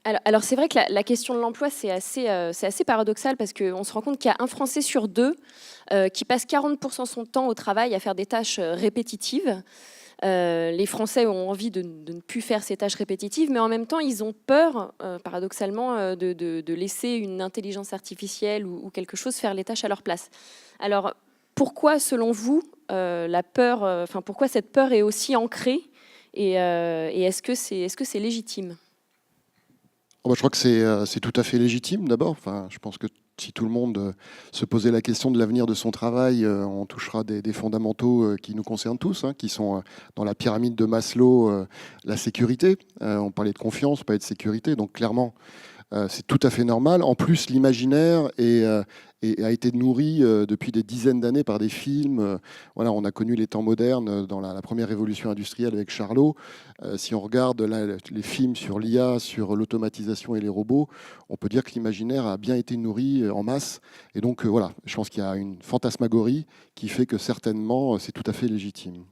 Alors, c'est vrai que la question de l'emploi, c'est assez paradoxal parce qu'on se rend compte qu'il y a un Français sur deux qui passe 40% de son temps au travail à faire des tâches répétitives. Les Français ont envie de ne plus faire ces tâches répétitives, mais en même temps, ils ont peur, paradoxalement, de laisser une intelligence artificielle ou quelque chose faire les tâches à leur place. Alors, pourquoi, selon vous, pourquoi cette peur est aussi ancrée et est-ce que c'est légitime? Oh bah, je crois que c'est tout à fait légitime d'abord. Enfin, je pense que si tout le monde se posait la question de l'avenir de son travail, on touchera des fondamentaux qui nous concernent tous, hein, qui sont dans la pyramide de Maslow, la sécurité. On parlait de confiance, on parlait de sécurité. Donc clairement, c'est tout à fait normal. En plus, l'imaginaire a été nourri depuis des dizaines d'années par des films. Voilà, on a connu les temps modernes dans la première révolution industrielle avec Charlot. Si on regarde les films sur l'IA, sur l'automatisation et les robots, on peut dire que l'imaginaire a bien été nourri en masse. Et donc voilà, je pense qu'il y a une fantasmagorie qui fait que certainement c'est tout à fait légitime.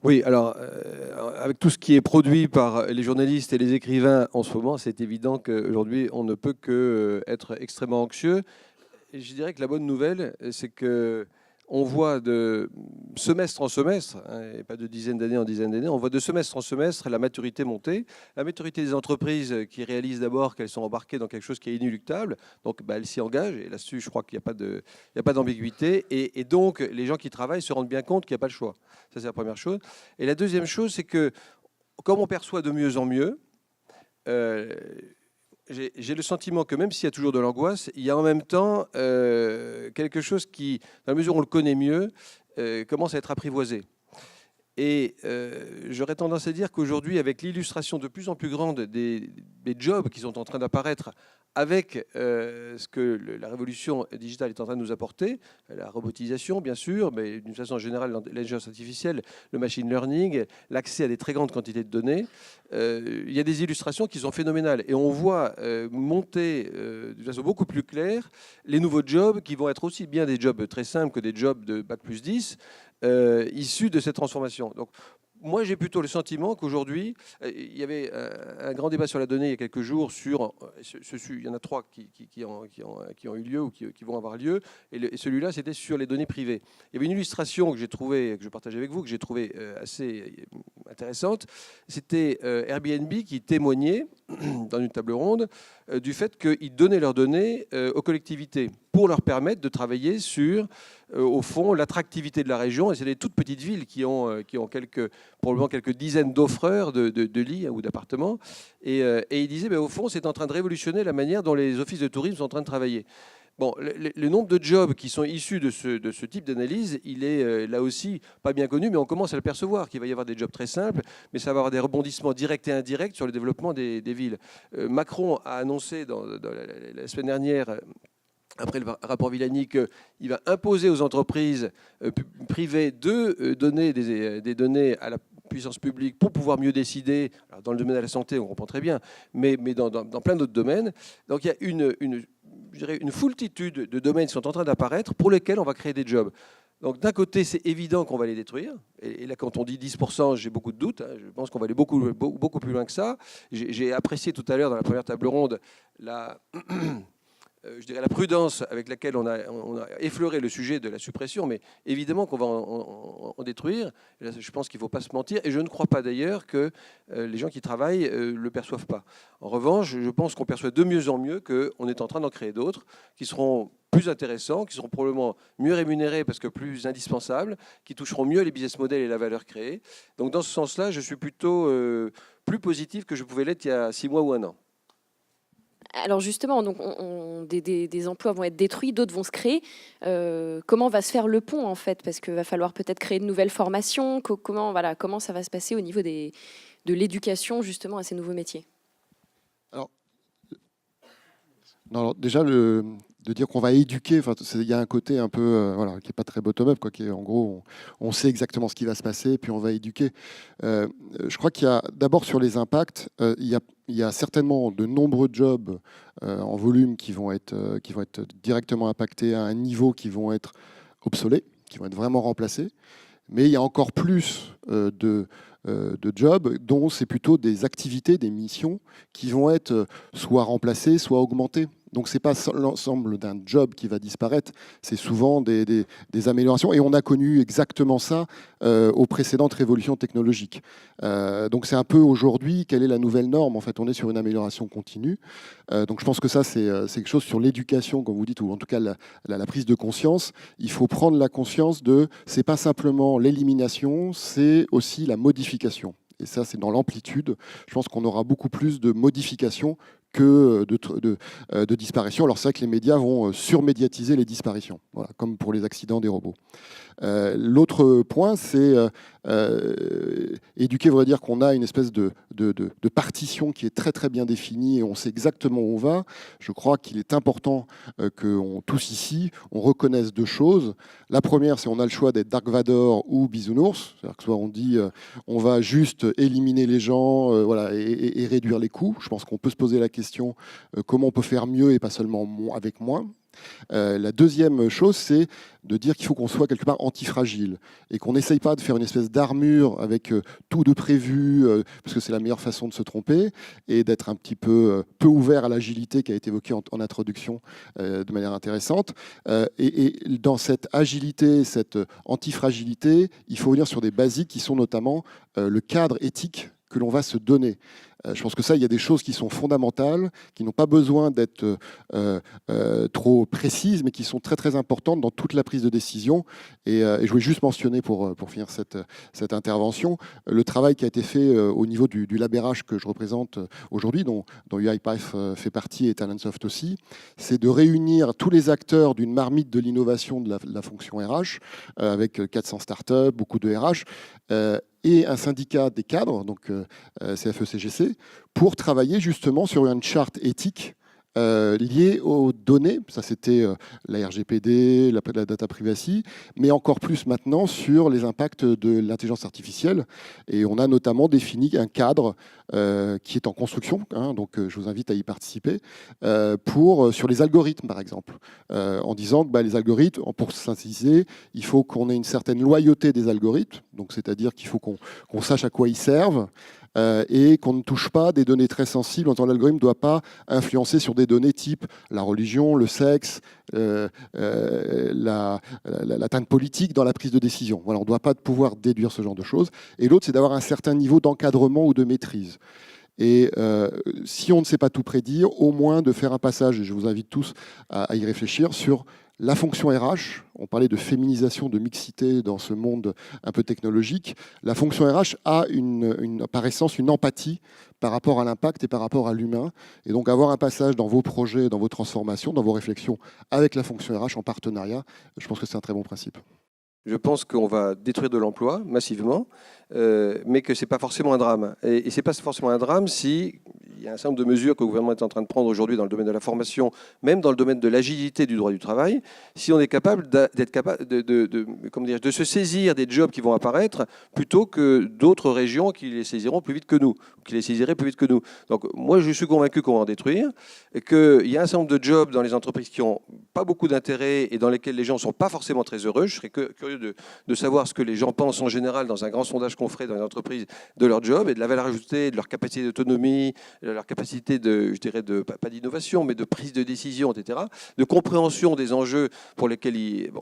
Oui, alors, avec tout ce qui est produit par les journalistes et les écrivains en ce moment, c'est évident qu'aujourd'hui, on ne peut que être extrêmement anxieux. Et je dirais que la bonne nouvelle, c'est que on voit de semestre en semestre, hein, et pas de dizaines d'années en dizaines d'années, on voit de semestre en semestre la maturité monter. La maturité des entreprises qui réalisent d'abord qu'elles sont embarquées dans quelque chose qui est inéluctable, donc bah, elles s'y engagent, et là-dessus, je crois qu'il n'y a pas d'ambiguïté, et donc les gens qui travaillent se rendent bien compte qu'il n'y a pas le choix. Ça, c'est la première chose. Et la deuxième chose, c'est que comme on perçoit de mieux en mieux, euh, j'ai le sentiment que même s'il y a toujours de l'angoisse, il y a en même temps quelque chose qui, dans la mesure où on le connaît mieux, commence à être apprivoisé. Et j'aurais tendance à dire qu'aujourd'hui, avec l'illustration de plus en plus grande des jobs qui sont en train d'apparaître, avec ce que la révolution digitale est en train de nous apporter, la robotisation bien sûr, mais d'une façon générale, l'intelligence artificielle, le machine learning, l'accès à des très grandes quantités de données, il y a des illustrations qui sont phénoménales. Et on voit monter de façon beaucoup plus claire les nouveaux jobs qui vont être aussi bien des jobs très simples que des jobs de Bac+10, issus de cette transformation. Donc, moi, j'ai plutôt le sentiment qu'aujourd'hui, il y avait un grand débat sur la donnée il y a quelques jours sur, il y en a trois qui ont eu lieu ou qui vont avoir lieu, et celui-là, c'était sur les données privées. Il y avait une illustration que j'ai trouvée, que je partage avec vous, que j'ai trouvée assez intéressante. C'était Airbnb qui témoignait dans une table ronde du fait qu'ils donnaient leurs données aux collectivités pour leur permettre de travailler sur, au fond, l'attractivité de la région. Et c'est des toutes petites villes qui ont probablement quelques dizaines d'offreurs de lits ou d'appartements. Et ils disaient, mais au fond, c'est en train de révolutionner la manière dont les offices de tourisme sont en train de travailler. Bon, le nombre de jobs qui sont issus de ce type d'analyse, il est là aussi pas bien connu, mais on commence à le percevoir, qu'il va y avoir des jobs très simples, mais ça va avoir des rebondissements directs et indirects sur le développement des villes. Macron a annoncé dans la semaine dernière, après le rapport Villani, qu'il va imposer aux entreprises privées de donner des données à la puissance publique pour pouvoir mieux décider. Alors dans le domaine de la santé, on comprend très bien, mais dans plein d'autres domaines. Donc il y a je dirais une foultitude de domaines qui sont en train d'apparaître pour lesquels on va créer des jobs. Donc d'un côté, c'est évident qu'on va les détruire. Et là, quand on dit 10%, j'ai beaucoup de doutes. Hein. Je pense qu'on va aller beaucoup plus loin que ça. J'ai apprécié tout à l'heure dans la première table ronde je dirais la prudence avec laquelle on a effleuré le sujet de la suppression, mais évidemment qu'on va en détruire. Et là, je pense qu'il ne faut pas se mentir, et je ne crois pas d'ailleurs que les gens qui travaillent ne le perçoivent pas. En revanche, je pense qu'on perçoit de mieux en mieux qu'on est en train d'en créer d'autres qui seront plus intéressants, qui seront probablement mieux rémunérés parce que plus indispensables, qui toucheront mieux les business models et la valeur créée. Donc dans ce sens-là, je suis plutôt plus positif que je pouvais l'être il y a 6 mois ou un an. Alors justement, donc des emplois vont être détruits, d'autres vont se créer. Comment va se faire le pont en fait? Parce qu'il va falloir peut-être créer de nouvelles formations. Comment ça va se passer au niveau de l'éducation justement à ces nouveaux métiers? Alors, non, alors déjà, de dire qu'on va éduquer, enfin, il y a un côté un peu voilà, qui n'est pas très bottom-up, quoi, qui est, en gros, on sait exactement ce qui va se passer, puis on va éduquer. Je crois qu'il y a d'abord sur les impacts, il y a certainement de nombreux jobs en volume qui vont être directement impactés à un niveau qui vont être obsolètes, qui vont être vraiment remplacés. Mais il y a encore plus de jobs dont c'est plutôt des activités, des missions qui vont être soit remplacées, soit augmentées. Donc ce n'est pas l'ensemble d'un job qui va disparaître, c'est souvent des améliorations. Et on a connu exactement ça aux précédentes révolutions technologiques. Donc c'est un peu aujourd'hui, quelle est la nouvelle norme? En fait, on est sur une amélioration continue. Donc je pense que ça, c'est quelque chose sur l'éducation, comme vous dites, ou en tout cas la prise de conscience. Il faut prendre la conscience de, c'est pas simplement l'élimination, c'est aussi la modification. Et ça, c'est dans l'amplitude. Je pense qu'on aura beaucoup plus de modifications que de disparitions. Alors c'est vrai que les médias vont surmédiatiser les disparitions, voilà, comme pour les accidents des robots. L'autre point, c'est éduquer veut dire qu'on a une espèce de partition qui est très très bien définie et on sait exactement où on va. Je crois qu'il est important que tous ici, on reconnaisse deux choses. La première, c'est qu'on a le choix d'être Dark Vador ou Bisounours. C'est-à-dire que soit on dit on va juste éliminer les gens voilà, et réduire les coûts. Je pense qu'on peut se poser la question comment on peut faire mieux et pas seulement avec moins. La deuxième chose, c'est de dire qu'il faut qu'on soit quelque part antifragile et qu'on n'essaye pas de faire une espèce d'armure avec tout de prévu, parce que c'est la meilleure façon de se tromper, et d'être un petit peu ouvert à l'agilité qui a été évoquée en introduction de manière intéressante. Et dans cette agilité, cette antifragilité, il faut venir sur des basiques qui sont notamment le cadre éthique que l'on va se donner. Je pense que ça, il y a des choses qui sont fondamentales, qui n'ont pas besoin d'être trop précises, mais qui sont très très importantes dans toute la prise de décision. Et je voulais juste mentionner, pour finir cette intervention, le travail qui a été fait au niveau du labérage que je représente aujourd'hui, dont UiPath fait partie et Talentsoft aussi, c'est de réunir tous les acteurs d'une marmite de l'innovation de la fonction RH, avec 400 startups, beaucoup de RH, et un syndicat des cadres, donc CFE-CGC, pour travailler justement sur une charte éthique liée aux données. Ça, c'était la RGPD, la data privacy, mais encore plus maintenant sur les impacts de l'intelligence artificielle. Et on a notamment défini un cadre qui est en construction, hein, donc je vous invite à y participer, sur les algorithmes, par exemple, en disant que les algorithmes, pour synthétiser, il faut qu'on ait une certaine loyauté des algorithmes, donc c'est-à-dire qu'il faut qu'on sache à quoi ils servent, et qu'on ne touche pas des données très sensibles. L'algorithme ne doit pas influencer sur des données type la religion, le sexe, l'atteinte politique dans la prise de décision. Voilà, on ne doit pas pouvoir déduire ce genre de choses. Et l'autre, c'est d'avoir un certain niveau d'encadrement ou de maîtrise. Et si on ne sait pas tout prédire, au moins de faire un passage, et je vous invite tous à y réfléchir, sur la fonction RH. On parlait de féminisation, de mixité dans ce monde un peu technologique. La fonction RH a par essence une empathie par rapport à l'impact et par rapport à l'humain. Et donc avoir un passage dans vos projets, dans vos transformations, dans vos réflexions avec la fonction RH en partenariat, je pense que c'est un très bon principe. Je pense qu'on va détruire de l'emploi massivement, mais que ce n'est pas forcément un drame. Et ce n'est pas forcément un drame si il y a un certain nombre de mesures que le gouvernement est en train de prendre aujourd'hui dans le domaine de la formation, même dans le domaine de l'agilité du droit du travail, si on est capable d'être capable de se saisir des jobs qui vont apparaître plutôt que d'autres régions qui les saisiront plus vite que nous, qui les saisiraient plus vite que nous. Donc moi, je suis convaincu qu'on va en détruire, et qu'il y a un certain nombre de jobs dans les entreprises qui n'ont pas beaucoup d'intérêt et dans lesquels les gens ne sont pas forcément très heureux. Je serais curieux de savoir ce que les gens pensent en général dans un grand sondage qu'on ferait dans les entreprises de leur job et de la valeur ajoutée, de leur capacité d'autonomie, de leur capacité pas d'innovation, mais de prise de décision, etc., de compréhension des enjeux pour lesquels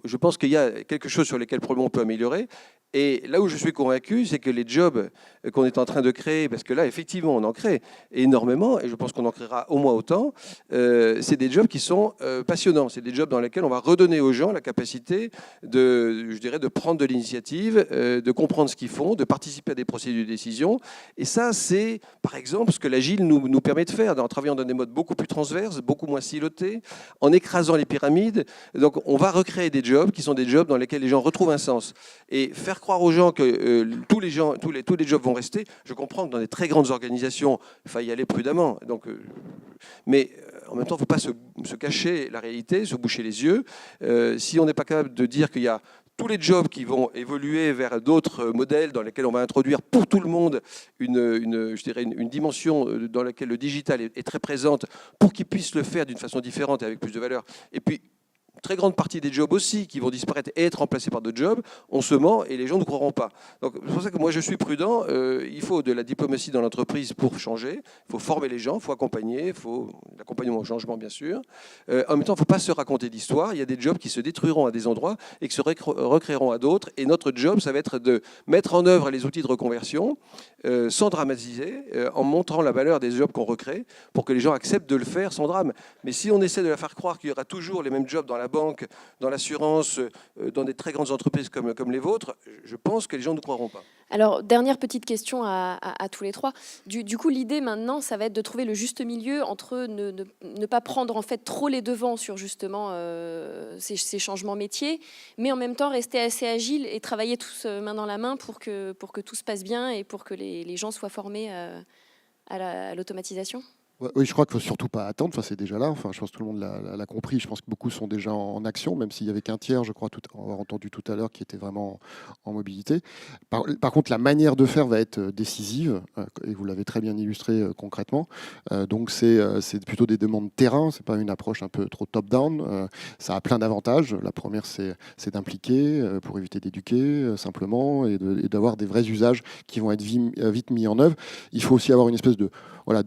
je pense qu'il y a quelque chose sur lesquels probablement on peut améliorer. Et là où je suis convaincu, c'est que les jobs qu'on est en train de créer, parce que là, effectivement, on en crée énormément, et je pense qu'on en créera au moins autant, c'est des jobs qui sont passionnants. C'est des jobs dans lesquels on va redonner aux gens la capacité de prendre de l'initiative, de comprendre ce qu'ils font, de participer à des procédures de décision. Et ça, c'est, par exemple, ce que l'Agile nous permet de faire, en travaillant dans des modes beaucoup plus transverses, beaucoup moins silotés, en écrasant les pyramides. Donc, on va recréer des jobs qui sont des jobs dans lesquels les gens retrouvent un sens. Et faire croire aux gens que tous les jobs vont rester, je comprends que dans des très grandes organisations, il faut y aller prudemment. Donc, mais en même temps, il ne faut pas se cacher la réalité, se boucher les yeux. Si on n'est pas capable de dire qu'il y a tous les jobs qui vont évoluer vers d'autres modèles dans lesquels on va introduire pour tout le monde une dimension dans laquelle le digital est très présente pour qu'ils puissent le faire d'une façon différente et avec plus de valeur. Et puis, très grande partie des jobs aussi qui vont disparaître et être remplacés par d'autres jobs, on se ment et les gens ne croiront pas. Donc c'est pour ça que moi je suis prudent. Il faut de la diplomatie dans l'entreprise pour changer. Il faut former les gens, il faut accompagner, il faut l'accompagnement au changement bien sûr. En même temps, il ne faut pas se raconter d'histoire. Il y a des jobs qui se détruiront à des endroits et qui se recréeront à d'autres. Et notre job, ça va être de mettre en œuvre les outils de reconversion sans dramatiser, en montrant la valeur des jobs qu'on recrée pour que les gens acceptent de le faire sans drame. Mais si on essaie de la faire croire qu'il y aura toujours les mêmes jobs dans la banque, dans l'assurance, dans des très grandes entreprises comme les vôtres, je pense que les gens ne croiront pas. Alors, dernière petite question à tous les trois. Du coup, l'idée maintenant, ça va être de trouver le juste milieu entre ne pas prendre en fait trop les devants sur justement ces changements métiers, mais en même temps rester assez agile et travailler tous main dans la main pour que tout se passe bien et pour que les gens soient formés à l'automatisation. Oui, je crois qu'il ne faut surtout pas attendre. Enfin, c'est déjà là. Enfin, je pense que tout le monde l'a compris. Je pense que beaucoup sont déjà en action, même s'il n'y avait qu'un tiers, je crois, avoir entendu tout à l'heure, qui était vraiment en mobilité. Par contre, la manière de faire va être décisive, et vous l'avez très bien illustré concrètement. Donc, c'est plutôt des demandes terrain. C'est pas une approche un peu trop top-down. Ça a plein d'avantages. La première, c'est d'impliquer pour éviter d'éduquer simplement et d'avoir des vrais usages qui vont être vite mis en œuvre. Il faut aussi avoir une espèce de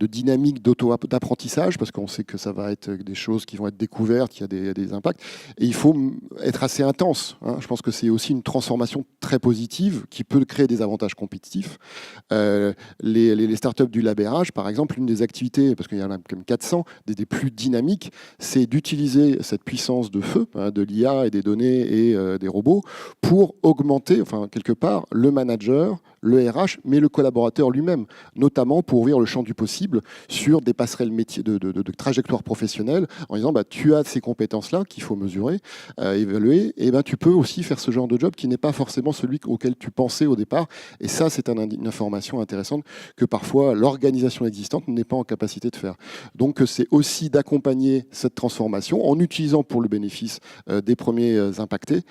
dynamique d'apprentissage, parce qu'on sait que ça va être des choses qui vont être découvertes, il y a des impacts. Et il faut être assez intense. Je pense que c'est aussi une transformation très positive qui peut créer des avantages compétitifs. Les startups du labérage, par exemple, une des activités, parce qu'il y en a comme 400, des plus dynamiques, c'est d'utiliser cette puissance de feu, de l'IA et des données et des robots, pour augmenter, enfin, quelque part, le manager, le RH, mais le collaborateur lui-même, notamment pour ouvrir le champ du possible sur des passerelles métiers de trajectoire professionnelle, en disant tu as ces compétences-là qu'il faut mesurer, évaluer, et tu peux aussi faire ce genre de job qui n'est pas forcément celui auquel tu pensais au départ. Et ça, c'est une information intéressante que parfois l'organisation existante n'est pas en capacité de faire. Donc c'est aussi d'accompagner cette transformation en utilisant pour le bénéfice des premiers impactés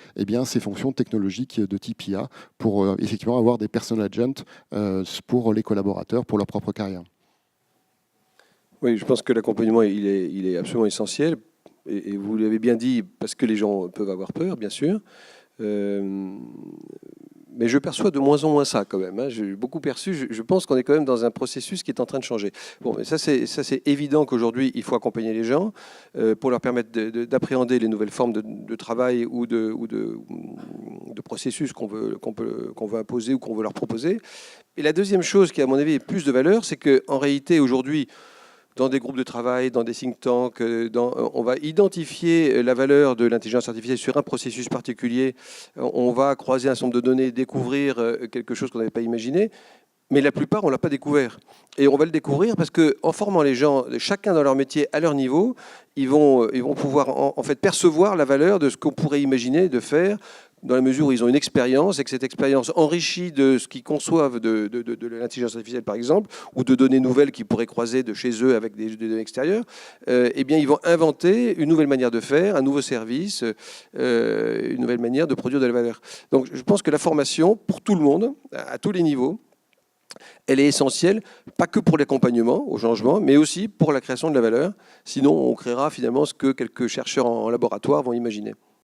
ces fonctions technologiques de type IA pour effectivement avoir des personal agents pour les collaborateurs, pour leur propre carrière. Oui, je pense que l'accompagnement, il est absolument essentiel. Et vous l'avez bien dit, parce que les gens peuvent avoir peur, bien sûr. Mais je perçois de moins en moins ça, quand même. J'ai beaucoup perçu. Je pense qu'on est quand même dans un processus qui est en train de changer. Bon, mais ça, c'est évident qu'aujourd'hui, il faut accompagner les gens pour leur permettre d'appréhender les nouvelles formes de travail ou de processus qu'on veut imposer ou qu'on veut leur proposer. Et la deuxième chose qui, à mon avis, est plus de valeur, c'est qu'en réalité, aujourd'hui, dans des groupes de travail, dans des think tanks, on va identifier la valeur de l'intelligence artificielle sur un processus particulier. On va croiser un certain nombre de données, découvrir quelque chose qu'on n'avait pas imaginé. Mais la plupart, on ne l'a pas découvert. Et on va le découvrir parce qu'en formant les gens, chacun dans leur métier, à leur niveau, ils vont pouvoir en fait percevoir la valeur de ce qu'on pourrait imaginer de faire, dans la mesure où ils ont une expérience et que cette expérience enrichie de ce qu'ils conçoivent de l'intelligence artificielle, par exemple, ou de données nouvelles qu'ils pourraient croiser de chez eux avec des données extérieures, ils vont inventer une nouvelle manière de faire, un nouveau service, une nouvelle manière de produire de la valeur. Donc je pense que la formation, pour tout le monde, à tous les niveaux, elle est essentielle, pas que pour l'accompagnement au changement, mais aussi pour la création de la valeur. Sinon, on créera finalement ce que quelques chercheurs en laboratoire vont imaginer.